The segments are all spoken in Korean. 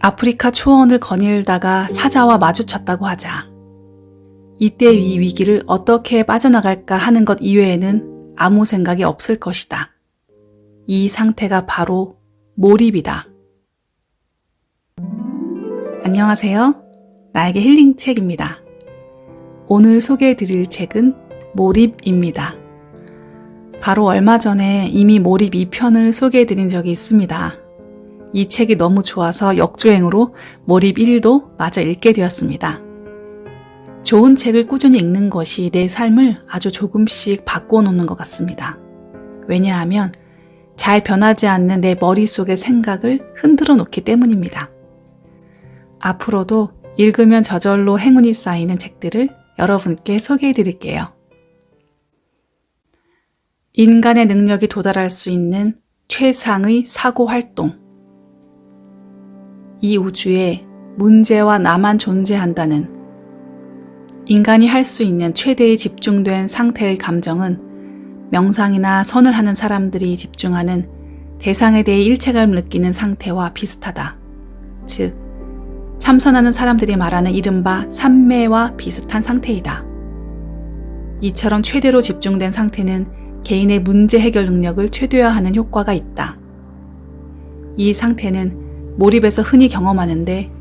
아프리카 초원을 거닐다가 사자와 마주쳤다고 하자. 이때 이 위기를 어떻게 빠져나갈까 하는 것 이외에는 아무 생각이 없을 것이다. 이 상태가 바로 몰입이다. 안녕하세요. 나에게 힐링 책입니다. 오늘 소개해드릴 책은 몰입입니다. 바로 얼마 전에 이미 몰입 2편을 소개해드린 적이 있습니다. 이 책이 너무 좋아서 역주행으로 몰입 1도 마저 읽게 되었습니다. 좋은 책을 꾸준히 읽는 것이 내 삶을 아주 조금씩 바꿔놓는 것 같습니다. 왜냐하면 잘 변하지 않는 내 머릿속의 생각을 흔들어 놓기 때문입니다. 앞으로도 읽으면 저절로 행운이 쌓이는 책들을 여러분께 소개해 드릴게요. 인간의 능력이 도달할 수 있는 최상의 사고 활동. 이 우주에 문제와 나만 존재한다는 인간이 할 수 있는 최대의 집중된 상태의 감정은 명상이나 선을 하는 사람들이 집중하는 대상에 대해 일체감을 느끼는 상태와 비슷하다. 즉, 참선하는 사람들이 말하는 이른바 삼매와 비슷한 상태이다. 이처럼 최대로 집중된 상태는 개인의 문제 해결 능력을 최대화하는 효과가 있다. 이 상태는 몰입에서 흔히 경험하는데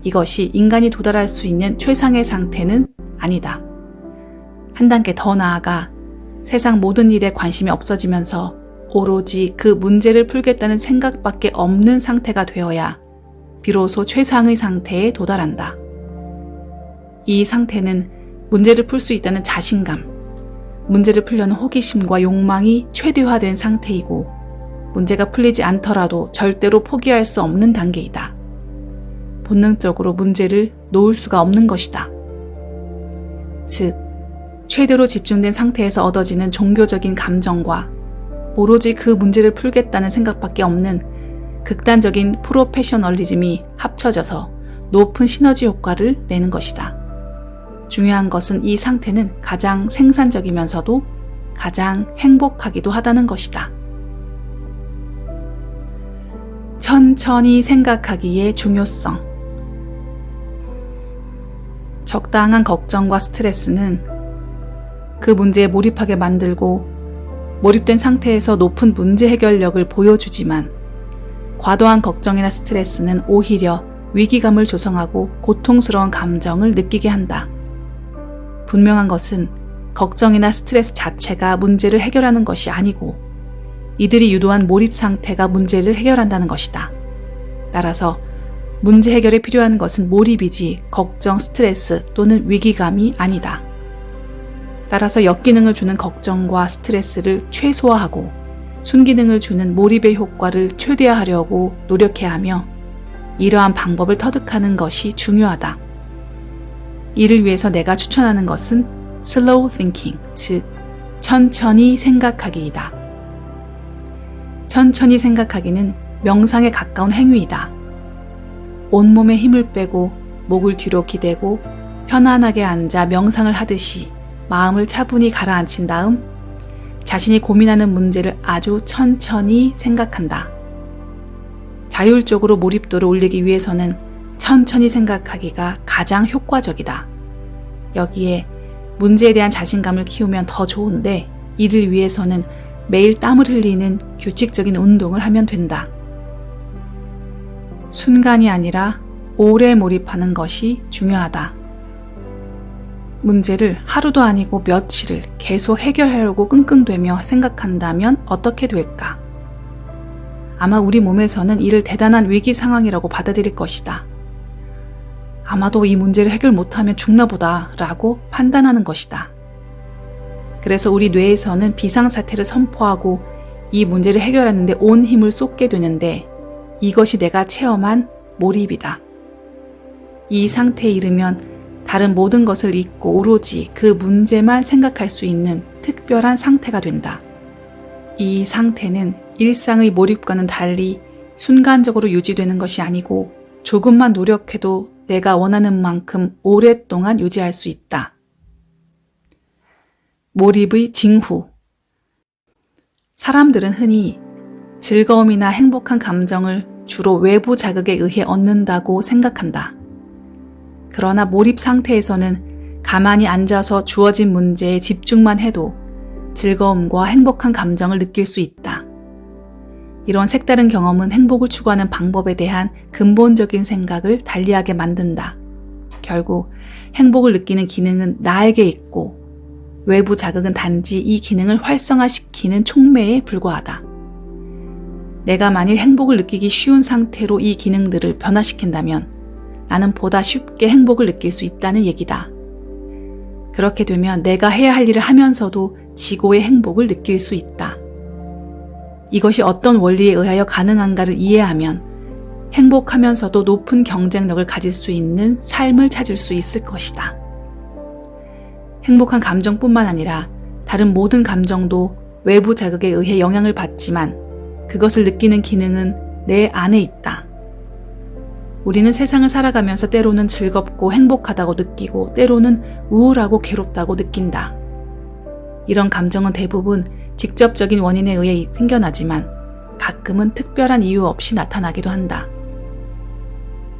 이것이 인간이 도달할 수 있는 최상의 상태는 아니다. 한 단계 더 나아가 세상 모든 일에 관심이 없어지면서 오로지 그 문제를 풀겠다는 생각밖에 없는 상태가 되어야 비로소 최상의 상태에 도달한다. 이 상태는 문제를 풀 수 있다는 자신감, 문제를 풀려는 호기심과 욕망이 최대화된 상태이고 문제가 풀리지 않더라도 절대로 포기할 수 없는 단계이다. 본능적으로 문제를 놓을 수가 없는 것이다. 즉, 최대로 집중된 상태에서 얻어지는 종교적인 감정과 오로지 그 문제를 풀겠다는 생각밖에 없는 극단적인 프로페셔널리즘이 합쳐져서 높은 시너지 효과를 내는 것이다. 중요한 것은 이 상태는 가장 생산적이면서도 가장 행복하기도 하다는 것이다. 천천히 생각하기의 중요성. 적당한 걱정과 스트레스는 그 문제에 몰입하게 만들고 몰입된 상태에서 높은 문제 해결력을 보여주지만 과도한 걱정이나 스트레스는 오히려 위기감을 조성하고 고통스러운 감정을 느끼게 한다. 분명한 것은 걱정이나 스트레스 자체가 문제를 해결하는 것이 아니고 이들이 유도한 몰입 상태가 문제를 해결한다는 것이다. 따라서 문제 해결에 필요한 것은 몰입이지 걱정, 스트레스 또는 위기감이 아니다. 따라서 역기능을 주는 걱정과 스트레스를 최소화하고 순기능을 주는 몰입의 효과를 최대화하려고 노력해야 하며 이러한 방법을 터득하는 것이 중요하다. 이를 위해서 내가 추천하는 것은 slow thinking, 즉 천천히 생각하기이다. 천천히 생각하기는 명상에 가까운 행위이다. 온몸에 힘을 빼고 목을 뒤로 기대고 편안하게 앉아 명상을 하듯이 마음을 차분히 가라앉힌 다음 자신이 고민하는 문제를 아주 천천히 생각한다. 자율적으로 몰입도를 올리기 위해서는 천천히 생각하기가 가장 효과적이다. 여기에 문제에 대한 자신감을 키우면 더 좋은데 이를 위해서는 매일 땀을 흘리는 규칙적인 운동을 하면 된다. 순간이 아니라 오래 몰입하는 것이 중요하다. 문제를 하루도 아니고 며칠을 계속 해결하려고 끙끙대며 생각한다면 어떻게 될까? 아마 우리 몸에서는 이를 대단한 위기 상황이라고 받아들일 것이다. 아마도 이 문제를 해결 못하면 죽나 보다 라고 판단하는 것이다. 그래서 우리 뇌에서는 비상사태를 선포하고 이 문제를 해결하는데 온 힘을 쏟게 되는데 이것이 내가 체험한 몰입이다. 이 상태에 이르면 다른 모든 것을 잊고 오로지 그 문제만 생각할 수 있는 특별한 상태가 된다. 이 상태는 일상의 몰입과는 달리 순간적으로 유지되는 것이 아니고 조금만 노력해도 내가 원하는 만큼 오랫동안 유지할 수 있다. 몰입의 징후. 사람들은 흔히 즐거움이나 행복한 감정을 주로 외부 자극에 의해 얻는다고 생각한다. 그러나 몰입 상태에서는 가만히 앉아서 주어진 문제에 집중만 해도 즐거움과 행복한 감정을 느낄 수 있다. 이런 색다른 경험은 행복을 추구하는 방법에 대한 근본적인 생각을 달리하게 만든다. 결국 행복을 느끼는 기능은 나에게 있고 외부 자극은 단지 이 기능을 활성화시키는 촉매에 불과하다. 내가 만일 행복을 느끼기 쉬운 상태로 이 기능들을 변화시킨다면 나는 보다 쉽게 행복을 느낄 수 있다는 얘기다. 그렇게 되면 내가 해야 할 일을 하면서도 지고의 행복을 느낄 수 있다. 이것이 어떤 원리에 의하여 가능한가를 이해하면 행복하면서도 높은 경쟁력을 가질 수 있는 삶을 찾을 수 있을 것이다. 행복한 감정뿐만 아니라 다른 모든 감정도 외부 자극에 의해 영향을 받지만 그것을 느끼는 기능은 내 안에 있다. 우리는 세상을 살아가면서 때로는 즐겁고 행복하다고 느끼고 때로는 우울하고 괴롭다고 느낀다. 이런 감정은 대부분 직접적인 원인에 의해 생겨나지만 가끔은 특별한 이유 없이 나타나기도 한다.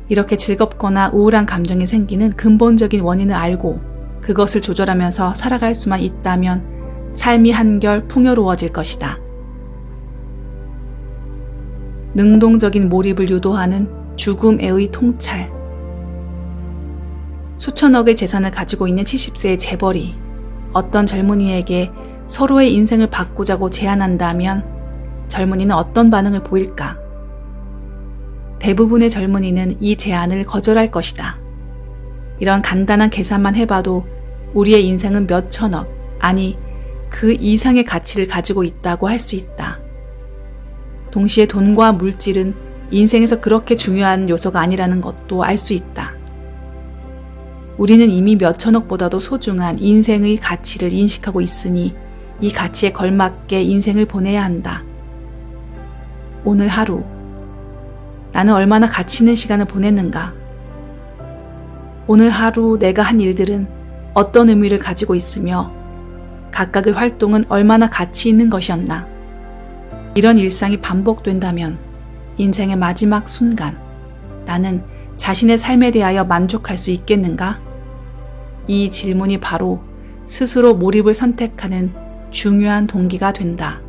이렇게 즐겁거나 우울한 감정이 생기는 근본적인 원인을 알고 그것을 조절하면서 살아갈 수만 있다면 삶이 한결 풍요로워질 것이다. 능동적인 몰입을 유도하는 죽음의 통찰. 수천억의 재산을 가지고 있는 70세의 재벌이 어떤 젊은이에게 서로의 인생을 바꾸자고 제안한다면 젊은이는 어떤 반응을 보일까? 대부분의 젊은이는 이 제안을 거절할 것이다. 이런 간단한 계산만 해봐도 우리의 인생은 몇 천억, 아니 그 이상의 가치를 가지고 있다고 할 수 있다. 동시에 돈과 물질은 인생에서 그렇게 중요한 요소가 아니라는 것도 알 수 있다. 우리는 이미 몇 천억보다도 소중한 인생의 가치를 인식하고 있으니 이 가치에 걸맞게 인생을 보내야 한다. 오늘 하루, 나는 얼마나 가치 있는 시간을 보냈는가? 오늘 하루 내가 한 일들은 어떤 의미를 가지고 있으며 각각의 활동은 얼마나 가치 있는 것이었나? 이런 일상이 반복된다면 인생의 마지막 순간, 나는 자신의 삶에 대하여 만족할 수 있겠는가? 이 질문이 바로 스스로 몰입을 선택하는 중요한 동기가 된다.